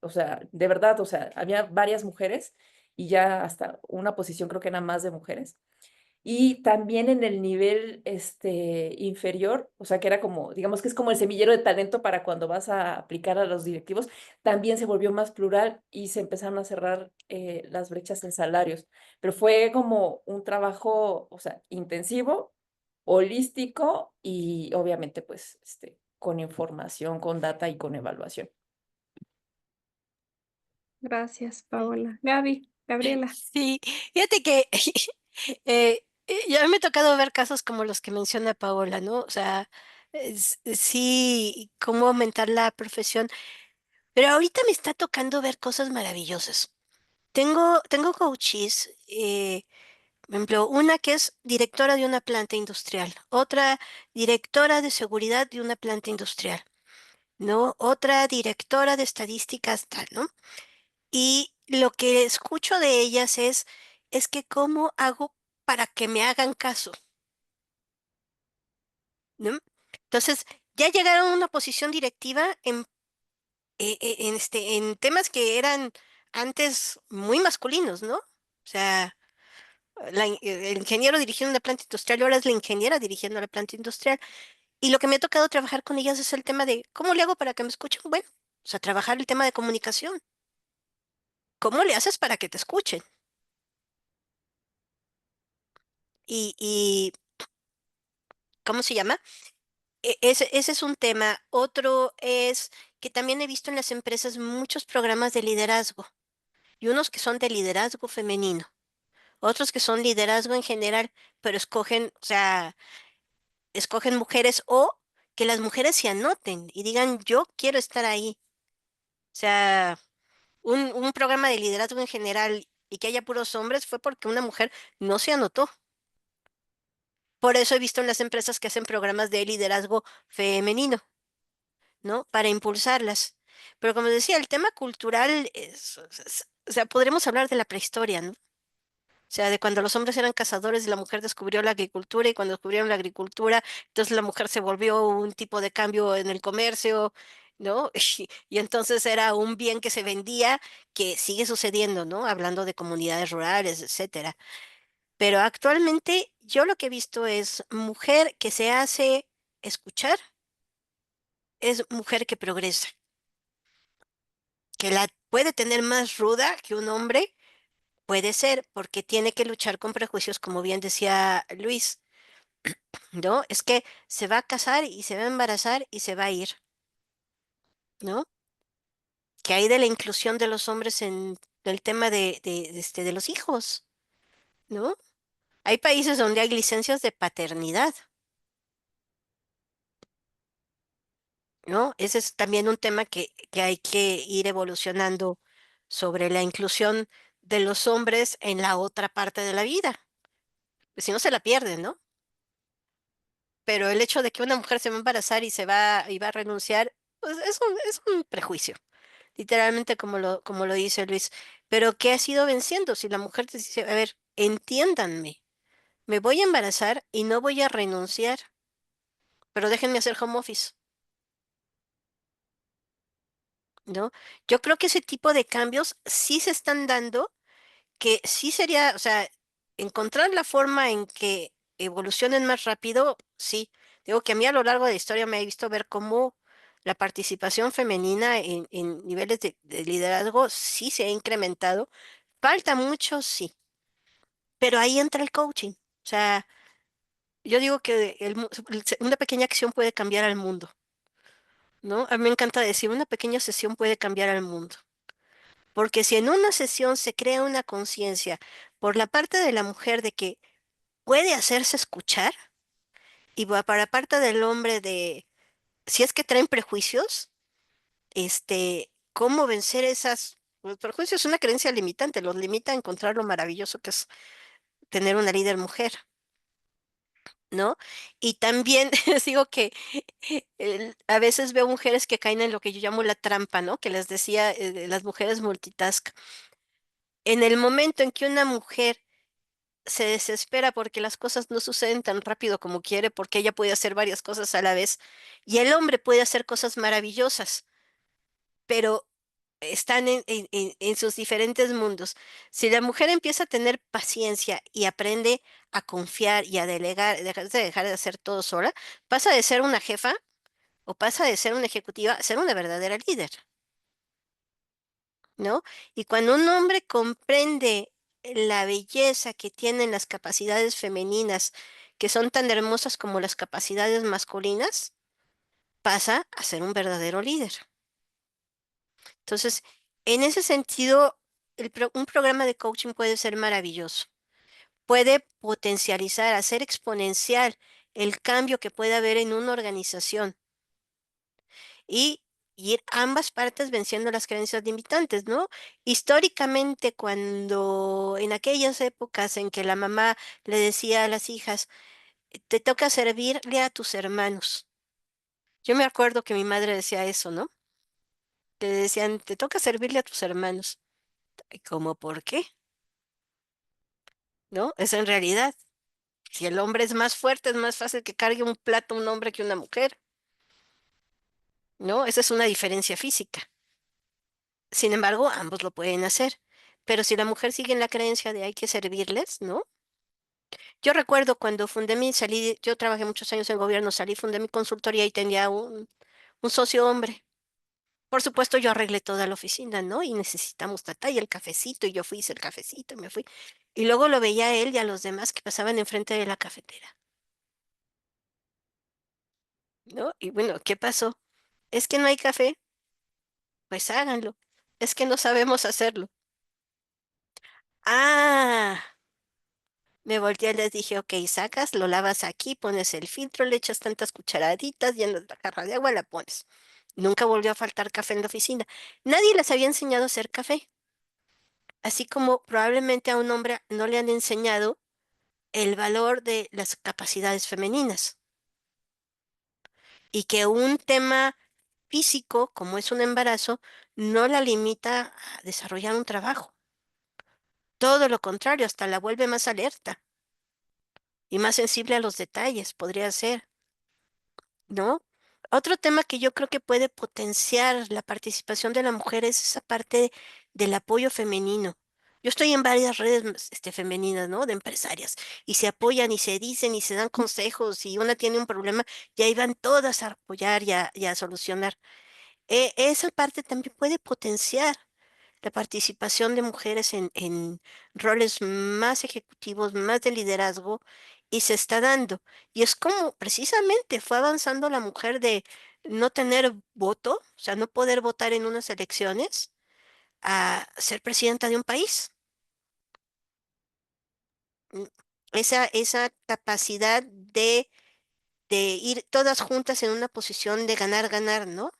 o sea, de verdad, o sea, había varias mujeres y ya hasta una posición creo que era más de mujeres. Y también en el nivel inferior, o sea, que era como, digamos que es como el semillero de talento para cuando vas a aplicar a los directivos, también se volvió más plural y se empezaron a cerrar las brechas en salarios. Pero fue como un trabajo, o sea, intensivo, holístico y obviamente pues con información, con data y con evaluación. Gracias, Paola. Gaby, Gabriela. Sí, fíjate que ya me ha tocado ver casos como los que menciona Paola, ¿no? O sea, sí, cómo aumentar la profesión, pero ahorita me está tocando ver cosas maravillosas. Tengo coaches, por ejemplo, una que es directora de una planta industrial, otra directora de seguridad de una planta industrial, ¿no? Otra directora de estadísticas, tal, ¿no? Y lo que escucho de ellas es que cómo hago para que me hagan caso, ¿no? Entonces, ya llegaron a una posición directiva en temas que eran antes muy masculinos, ¿no? O sea, el ingeniero dirigiendo una planta industrial, ahora es la ingeniera dirigiendo la planta industrial. Y lo que me ha tocado trabajar con ellas es el tema de, ¿cómo le hago para que me escuchen? Bueno, o sea, trabajar el tema de comunicación. ¿Cómo le haces para que te escuchen? Y ¿cómo se llama? Ese es un tema. Otro es que también he visto en las empresas muchos programas de liderazgo y unos que son de liderazgo femenino, otros que son liderazgo en general, pero escogen, o sea, escogen mujeres o que las mujeres se anoten y digan, yo quiero estar ahí. O sea, un programa de liderazgo en general y que haya puros hombres fue porque una mujer no se anotó. Por eso he visto en las empresas que hacen programas de liderazgo femenino, ¿no? Para impulsarlas. Pero como decía, el tema cultural o sea, podremos hablar de la prehistoria, ¿no? O sea, de cuando los hombres eran cazadores y la mujer descubrió la agricultura y cuando descubrieron la agricultura, entonces la mujer se volvió un tipo de cambio en el comercio. ¿no? Y entonces era un bien que se vendía, que sigue sucediendo, ¿no? Hablando de comunidades rurales, etcétera. Pero actualmente yo lo que he visto es mujer que se hace escuchar, es mujer que progresa, que la puede tener más ruda que un hombre, puede ser, porque tiene que luchar con prejuicios, como bien decía Luis, ¿no? Es que se va a casar y se va a embarazar y se va a ir, ¿no? Que hay de la inclusión de los hombres en el tema de los hijos, ¿no? Hay países donde hay licencias de paternidad, ¿no? Ese es también un tema que hay que ir evolucionando sobre la inclusión de los hombres en la otra parte de la vida. Si no se la pierden, ¿no? Pero el hecho de que una mujer se va a embarazar y va a renunciar, pues es un prejuicio, literalmente como lo dice Luis. Pero ¿qué ha sido venciendo? Si la mujer te dice, a ver, entiéndanme, me voy a embarazar y no voy a renunciar, pero déjenme hacer home office, ¿no? Yo creo que ese tipo de cambios sí se están dando, que sí sería, o sea, encontrar la forma en que evolucionen más rápido, sí. Digo que a mí a lo largo de la historia me he visto ver cómo la participación femenina en niveles de liderazgo sí se ha incrementado. Falta mucho, sí, pero ahí entra el coaching. O sea, yo digo que una pequeña acción puede cambiar al mundo, ¿no? A mí me encanta decir, una pequeña sesión puede cambiar al mundo. Porque si en una sesión se crea una conciencia por la parte de la mujer de que puede hacerse escuchar, y para parte del hombre de, si es que traen prejuicios, cómo vencer esas, los prejuicios es una creencia limitante, los limita a encontrar lo maravilloso que es tener una líder mujer, ¿no? Y también les digo que a veces veo mujeres que caen en lo que yo llamo la trampa, ¿no? Que les decía, de las mujeres multitask. En el momento en que una mujer se desespera porque las cosas no suceden tan rápido como quiere, porque ella puede hacer varias cosas a la vez y el hombre puede hacer cosas maravillosas, pero están en sus diferentes mundos. Si la mujer empieza a tener paciencia y aprende a confiar y a delegar, dejar de hacer todo sola, pasa de ser una jefa o pasa de ser una ejecutiva a ser una verdadera líder, ¿no? Y cuando un hombre comprende la belleza que tienen las capacidades femeninas, que son tan hermosas como las capacidades masculinas, pasa a ser un verdadero líder. Entonces, en ese sentido, un programa de coaching puede ser maravilloso. Puede potencializar, hacer exponencial el cambio que puede haber en una organización y ir ambas partes venciendo las creencias limitantes, ¿no? Históricamente, cuando en aquellas épocas en que la mamá le decía a las hijas, te toca servirle a tus hermanos. Yo me acuerdo que mi madre decía eso, ¿no? Que decían, te toca servirle a tus hermanos. ¿Y cómo por qué? ¿No? Es en realidad. Si el hombre es más fuerte, es más fácil que cargue un plato un hombre que una mujer, ¿no? Esa es una diferencia física. Sin embargo, ambos lo pueden hacer. Pero si la mujer sigue en la creencia de hay que servirles, ¿no? Yo recuerdo cuando yo trabajé muchos años en gobierno, fundé mi consultoría y tenía un socio hombre. Por supuesto, yo arreglé toda la oficina, ¿no? Y necesitamos tata y el cafecito, y yo fui, hice el cafecito, y me fui. Y luego lo veía a él y a los demás que pasaban enfrente de la cafetera, ¿no? Y bueno, ¿qué pasó? Es que no hay café, pues háganlo. Es que no sabemos hacerlo. Ah, me volteé y les dije, ok, sacas, lo lavas aquí, pones el filtro, le echas tantas cucharaditas, llenas la jarra de agua, la pones. Nunca volvió a faltar café en la oficina. Nadie les había enseñado a hacer café, así como probablemente a un hombre no le han enseñado el valor de las capacidades femeninas y que un tema físico, como es un embarazo, no la limita a desarrollar un trabajo. Todo lo contrario, hasta la vuelve más alerta y más sensible a los detalles, podría ser, ¿no? Otro tema que yo creo que puede potenciar la participación de la mujer es esa parte del apoyo femenino. Yo estoy en varias redes femeninas, ¿no? De empresarias, y se apoyan y se dicen y se dan consejos, y una tiene un problema, y ahí van todas a apoyar y a solucionar. Esa parte también puede potenciar la participación de mujeres en roles más ejecutivos, más de liderazgo, y se está dando. Y es como precisamente fue avanzando la mujer de no tener voto, o sea, no poder votar en unas elecciones, a ser presidenta de un país. Mm, esa capacidad de ir todas juntas en una posición de ganar, ganar, ¿no?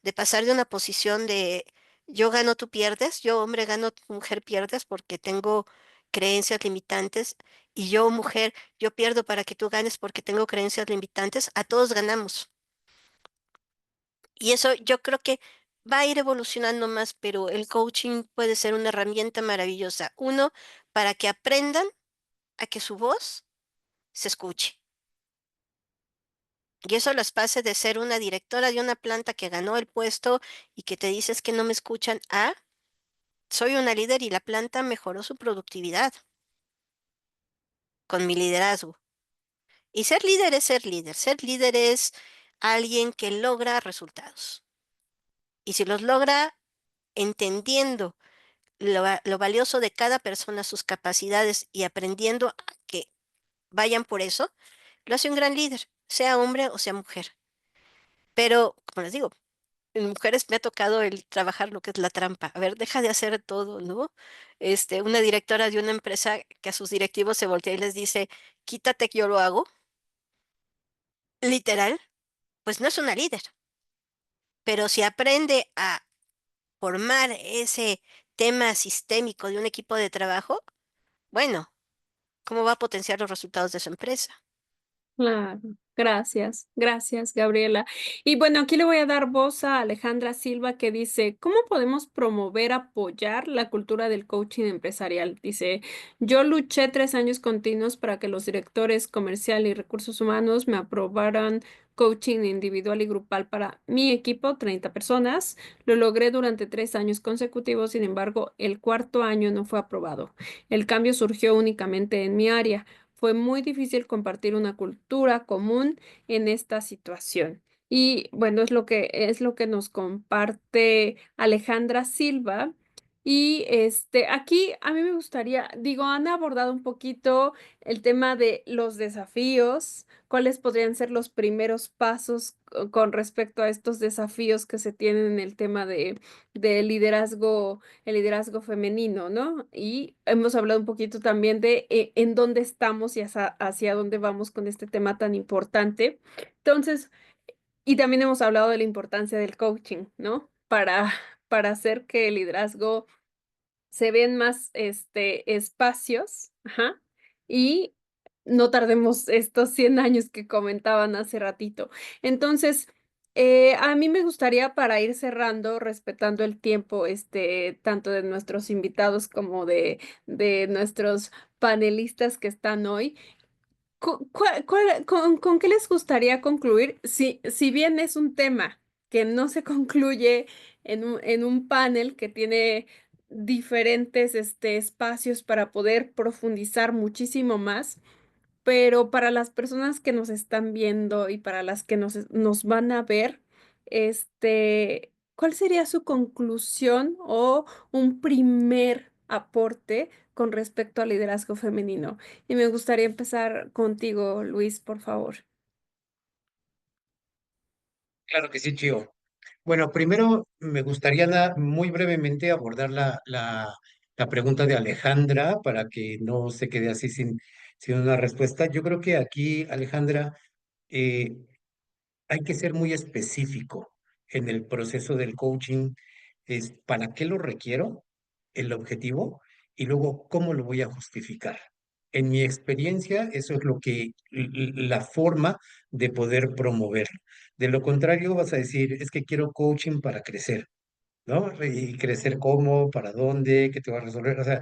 De pasar de una posición de yo gano, tú pierdes, yo hombre gano, tú mujer pierdes porque tengo creencias limitantes, y yo mujer, yo pierdo para que tú ganes porque tengo creencias limitantes, a todos ganamos. Y eso yo creo que va a ir evolucionando más, pero el coaching puede ser una herramienta maravillosa. Uno, para que aprendan a que su voz se escuche. Y eso las pase de ser una directora de una planta que ganó el puesto y que te dices que no me escuchan, a soy una líder y la planta mejoró su productividad con mi liderazgo. Y ser líder es ser líder. Ser líder es alguien que logra resultados. Y si los logra entendiendo lo valioso de cada persona, sus capacidades, y aprendiendo a que vayan por eso, lo hace un gran líder, sea hombre o sea mujer. Pero, como les digo, en mujeres me ha tocado el trabajar lo que es la trampa. A ver, deja de hacer todo, ¿no? Una directora de una empresa que a sus directivos se voltea y les dice, quítate que yo lo hago, literal, pues no es una líder. Pero si aprende a formar ese tema sistémico de un equipo de trabajo, bueno, ¿cómo va a potenciar los resultados de su empresa? Claro, gracias, gracias, Gabriela. Y bueno, aquí le voy a dar voz a Alejandra Silva, que dice, ¿cómo podemos promover, apoyar la cultura del coaching empresarial? Dice, yo luché 3 años continuos para que los directores comercial y recursos humanos me aprobaran coaching individual y grupal para mi equipo, 30 personas. Lo logré durante 3 años consecutivos, sin embargo, el cuarto año no fue aprobado. El cambio surgió únicamente en mi área. Fue muy difícil compartir una cultura común en esta situación. Y bueno, es lo que nos comparte Alejandra Silva. Y aquí a mí me gustaría, digo, han abordado un poquito el tema de los desafíos, cuáles podrían ser los primeros pasos con respecto a estos desafíos que se tienen en el tema de liderazgo, el liderazgo femenino, ¿no? Y hemos hablado un poquito también de en dónde estamos y hacia dónde vamos con este tema tan importante. Entonces, y también hemos hablado de la importancia del coaching, ¿no? Para hacer que el liderazgo se vean más espacios, ajá, y no tardemos estos 100 años que comentaban hace ratito. Entonces, a mí me gustaría, para ir cerrando, respetando el tiempo, tanto de nuestros invitados como de nuestros panelistas que están hoy, con qué les gustaría concluir? Si bien es un tema que no se concluye en un panel que tiene diferentes espacios para poder profundizar muchísimo más, pero para las personas que nos están viendo y para las que nos van a ver, ¿cuál sería su conclusión o un primer aporte con respecto al liderazgo femenino? Y me gustaría empezar contigo, Luis, por favor. Claro que sí, Chio. Bueno, primero me gustaría muy brevemente abordar la pregunta de Alejandra para que no se quede así sin una respuesta. Yo creo que aquí, Alejandra, eh, hay que ser muy específico en el proceso del coaching. Es para qué lo requiero, el objetivo, y luego cómo lo voy a justificar. En mi experiencia, eso es la forma de poder promoverlo. De lo contrario, vas a decir, es que quiero coaching para crecer, ¿no? ¿Y crecer cómo? ¿Para dónde? ¿Qué te va a resolver? O sea,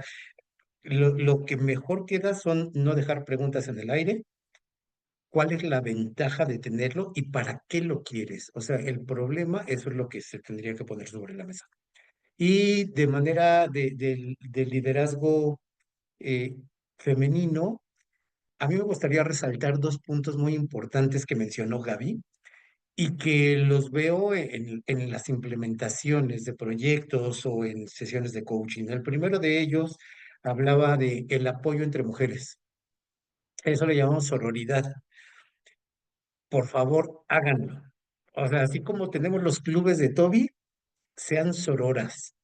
lo que mejor queda son no dejar preguntas en el aire, cuál es la ventaja de tenerlo y para qué lo quieres. O sea, el problema, eso es lo que se tendría que poner sobre la mesa. Y de manera de liderazgo eh, femenino, a mí me gustaría resaltar dos puntos muy importantes que mencionó Gaby y que los veo en las implementaciones de proyectos o en sesiones de coaching. El primero de ellos hablaba de el apoyo entre mujeres. Eso le llamamos sororidad. Por favor, háganlo. O sea, así como tenemos los clubes de Toby, sean sororas,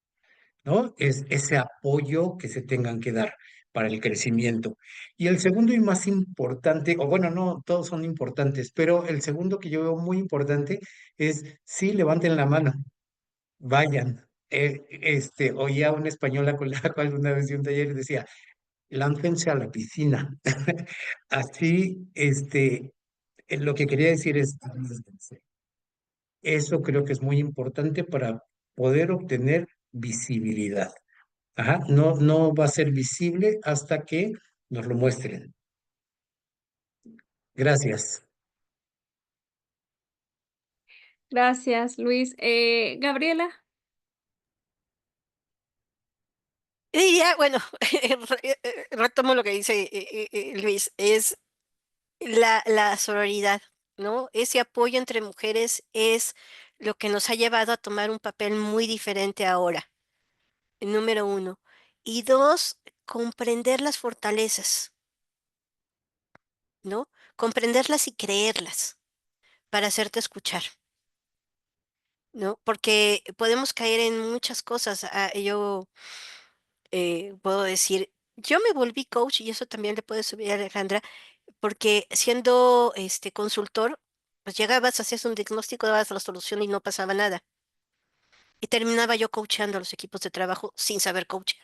¿no? Es ese apoyo que se tengan que dar para el crecimiento. Y el segundo y más importante, o bueno, no, todos son importantes, pero el segundo que yo veo muy importante es, sí, levanten la mano, vayan. Oía a una española con la cual una vez de un taller y decía, láncense a la piscina. Así, lo que quería decir es, eso creo que es muy importante para poder obtener visibilidad. Ajá, no, no va a ser visible hasta que nos lo muestren. Gracias. Gracias, Luis. Gabriela. Y ya, bueno, retomo lo que dice Luis, es la sororidad, ¿no? Ese apoyo entre mujeres es lo que nos ha llevado a tomar un papel muy diferente ahora, número uno. Y dos, comprender las fortalezas, ¿no? Comprenderlas y creerlas para hacerte escuchar, ¿no? Porque podemos caer en muchas cosas. Yo puedo decir, yo me volví coach y eso también le puede subir a Alejandra, porque siendo consultor, pues llegabas, hacías un diagnóstico, dabas la solución y no pasaba nada. Y terminaba yo coachando a los equipos de trabajo sin saber coachar,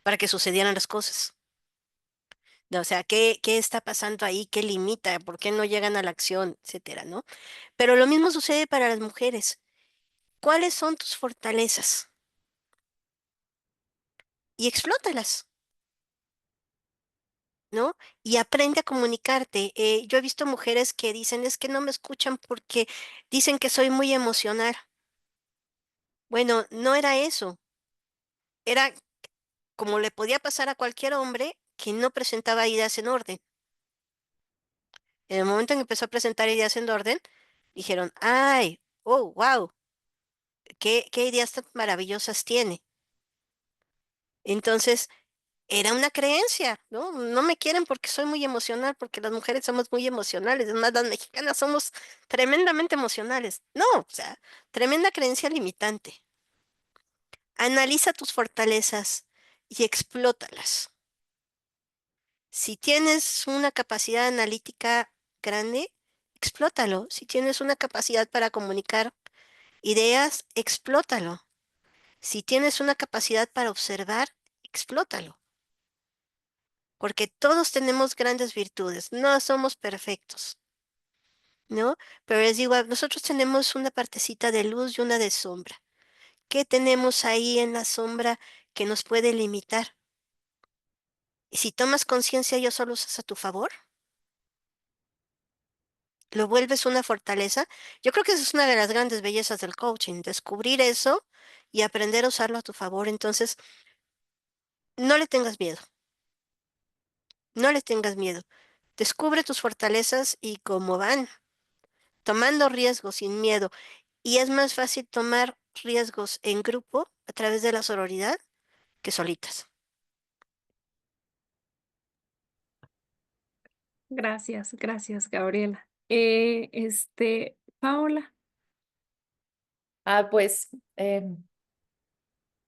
para que sucedieran las cosas. ¿No? O sea, ¿qué está pasando ahí? ¿Qué limita? ¿Por qué no llegan a la acción? Etcétera, ¿no? Pero lo mismo sucede para las mujeres. ¿Cuáles son tus fortalezas? Y explótalas, ¿no? Y aprende a comunicarte. Yo he visto mujeres que dicen, es que no me escuchan porque dicen que soy muy emocional. Bueno, no era eso. Era como le podía pasar a cualquier hombre que no presentaba ideas en orden. En el momento en que empezó a presentar ideas en orden, dijeron, ay, oh, wow, qué ideas tan maravillosas tiene. Entonces, era una creencia, ¿no? No me quieren porque soy muy emocional, porque las mujeres somos muy emocionales. Además, las mexicanas somos tremendamente emocionales. No, o sea, tremenda creencia limitante. Analiza tus fortalezas y explótalas. Si tienes una capacidad analítica grande, explótalo. Si tienes una capacidad para comunicar ideas, explótalo. Si tienes una capacidad para observar, explótalo. Porque todos tenemos grandes virtudes, no somos perfectos, ¿no? Pero les digo, nosotros tenemos una partecita de luz y una de sombra. ¿Qué tenemos ahí en la sombra que nos puede limitar? Y si tomas conciencia, ello solo usas a tu favor, lo vuelves una fortaleza. Yo creo que esa es una de las grandes bellezas del coaching, descubrir eso y aprender a usarlo a tu favor. Entonces, no le tengas miedo, no le tengas miedo. Descubre tus fortalezas y cómo van, tomando riesgos sin miedo. Y es más fácil tomar riesgos en grupo a través de la sororidad que solitas. Gracias, gracias, Gabriela. Paola. Pues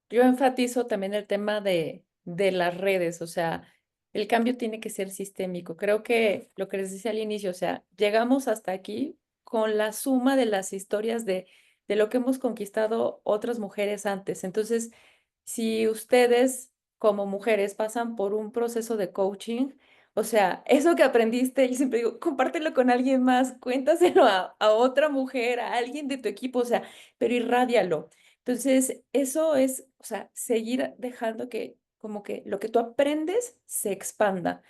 yo enfatizo también el tema de las redes, o sea, el cambio tiene que ser sistémico. Creo que lo que les decía al inicio, o sea, llegamos hasta aquí con la suma de las historias de lo que hemos conquistado otras mujeres antes. Entonces, si ustedes como mujeres pasan por un proceso de coaching, o sea, eso que aprendiste, yo siempre digo, compártelo con alguien más, cuéntaselo a otra mujer, a alguien de tu equipo, o sea, pero irrádialo. Entonces, eso es, o sea, seguir dejando que como que lo que tú aprendes se expanda.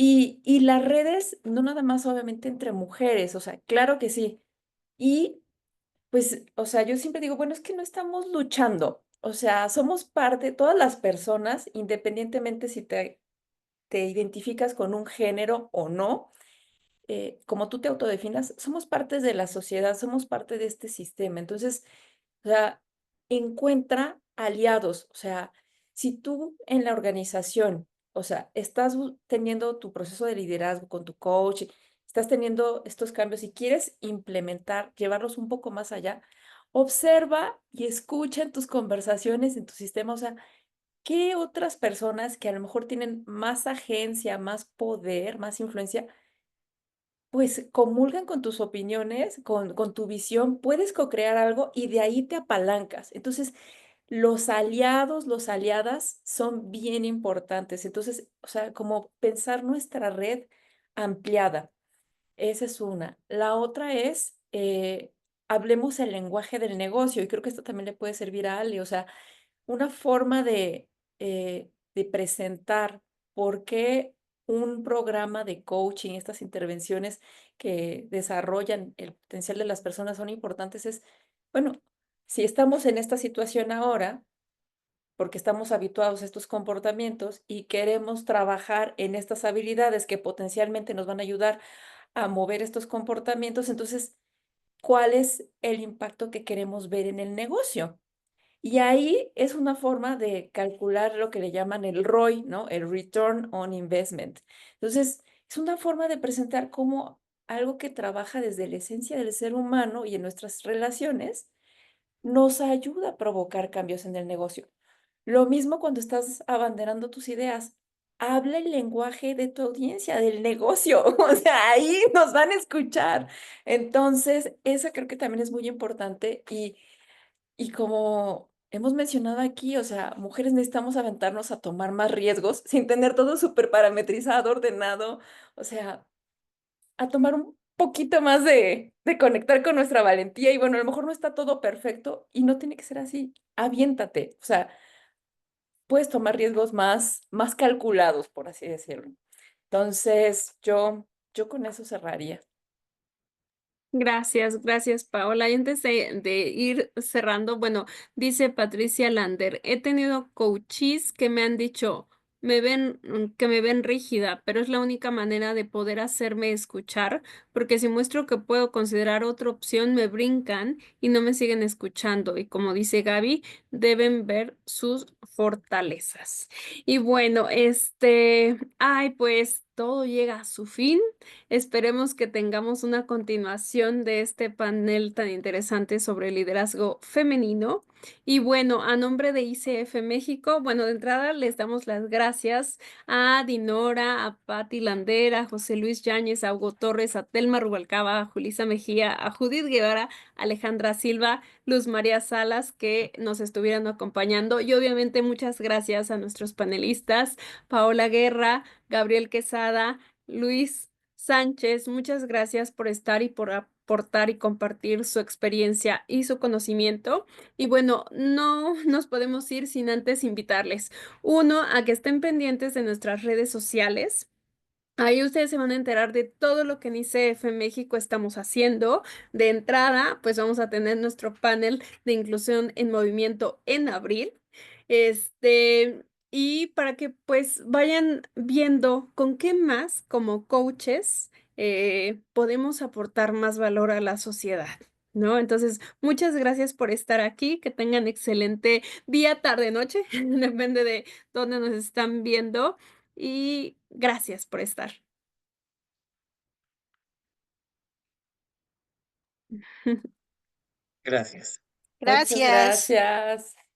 Y las redes, no nada más obviamente entre mujeres, o sea, claro que sí. Y pues, o sea, yo siempre digo, bueno, es que no estamos luchando, o sea, somos parte, todas las personas, independientemente si te identificas con un género o no, como tú te autodefinas, somos partes de la sociedad, somos parte de este sistema. Entonces, o sea, encuentra aliados. O sea, si tú en la organización, o sea, estás teniendo tu proceso de liderazgo con tu coach, estás teniendo estos cambios y quieres implementar, llevarlos un poco más allá, observa y escucha en tus conversaciones, en tu sistema, o sea, qué otras personas que a lo mejor tienen más agencia, más poder, más influencia, pues comulgan con tus opiniones, con tu visión, puedes co-crear algo y de ahí te apalancas. Entonces, los aliados, los aliadas son bien importantes. Entonces, o sea, como pensar nuestra red ampliada. Esa es una. La otra es, hablemos el lenguaje del negocio y creo que esto también le puede servir a Ale. O sea, una forma de presentar por qué un programa de coaching, estas intervenciones que desarrollan el potencial de las personas son importantes es, bueno, si estamos en esta situación ahora, porque estamos habituados a estos comportamientos y queremos trabajar en estas habilidades que potencialmente nos van a ayudar a mover estos comportamientos, entonces, ¿cuál es el impacto que queremos ver en el negocio? Y ahí es una forma de calcular lo que le llaman el ROI, ¿no? El Return on Investment. Entonces, es una forma de presentar como algo que trabaja desde la esencia del ser humano y en nuestras relaciones, nos ayuda a provocar cambios en el negocio. Lo mismo cuando estás abanderando tus ideas. Habla el lenguaje de tu audiencia, del negocio. O sea, ahí nos van a escuchar. Entonces, eso creo que también es muy importante y como hemos mencionado aquí, o sea, mujeres necesitamos aventarnos a tomar más riesgos sin tener todo súper parametrizado, ordenado, o sea, a tomar un poquito más de conectar con nuestra valentía y bueno, a lo mejor no está todo perfecto y no tiene que ser así. Aviéntate, o sea, puedes tomar riesgos más calculados, por así decirlo. Entonces, yo con eso cerraría. Gracias, gracias, Paola. Y antes de ir cerrando, bueno, dice Patricia Lander, he tenido coaches que me han dicho, que me ven rígida, pero es la única manera de poder hacerme escuchar, porque si muestro que puedo considerar otra opción, me brincan y no me siguen escuchando. Y como dice Gaby, deben ver sus fortalezas. Y bueno, ay, pues todo llega a su fin. Esperemos que tengamos una continuación de este panel tan interesante sobre liderazgo femenino. Y bueno, a nombre de ICF México, bueno, de entrada les damos las gracias a Dinora, a Patti Landera, a José Luis Yáñez, a Hugo Torres, a Telma Rubalcaba, a Julisa Mejía, a Judith Guevara, Alejandra Silva, Luz María Salas, que nos estuvieron acompañando. Y obviamente muchas gracias a nuestros panelistas, Paola Guerra, Gabriel Quesada, Luis Sánchez, muchas gracias por estar y por aportar y compartir su experiencia y su conocimiento. Y bueno, no nos podemos ir sin antes invitarles, uno, a que estén pendientes de nuestras redes sociales. Ahí ustedes se van a enterar de todo lo que en ICF México estamos haciendo. De entrada, pues vamos a tener nuestro panel de inclusión en movimiento en abril. Y para que pues vayan viendo con qué más como coaches podemos aportar más valor a la sociedad, ¿no? Entonces, muchas gracias por estar aquí. Que tengan excelente día, tarde, noche. Depende de dónde nos están viendo y gracias por estar. Gracias. Muchas Gracias. gracias.